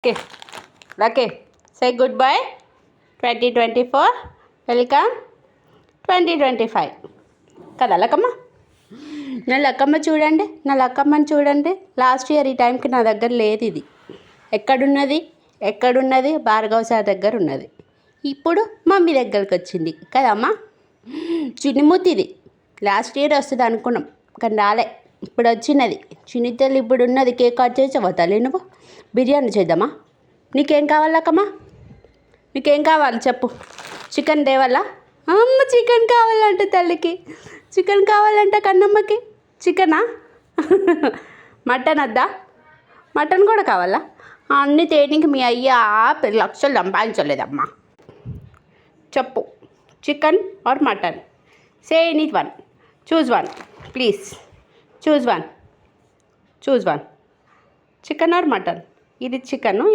Okay, Lucky, say goodbye 2024, welcome 2025. కదా లక్కమ్మ, నా లక్కమ్మ చూడండి, నా లక్కమ్మని చూడండి. లాస్ట్ ఇయర్ ఈ టైంకి నా దగ్గర లేదు. ఇది ఎక్కడున్నది భార్గవ్ సార్ దగ్గర ఉన్నది. ఇప్పుడు మమ్మీ దగ్గరికి వచ్చింది కదమ్మా. చిన్నిమూతిది లాస్ట్ ఇయర్ వస్తుంది అనుకున్నాం, కానీ రాలే. ఇప్పుడు వచ్చినది చిన్నితల్లి. ఇప్పుడు ఉన్నది. కేక్ కట్ చేసావా తల్లి? నువ్వు బిర్యానీ చేద్దామా? నీకేం కావాలక్కమ్మా? నీకేం కావాలి చెప్పు. చికెన్ తేవాలా? అమ్మ చికెన్ కావాలంటే తల్లికి, చికెన్ కావాలంటే కన్నమ్మకి చికెనా? మటన్ వద్దా? మటన్ కూడా కావాలా? అన్నీ తేనికి మీ అయ్యా 10 లక్షలు సంపాదించలేదమ్మా. చెప్పు, chicken or mutton? Say any one, choose one please. Choose one. Chicken or mutton? ఇది చికెను.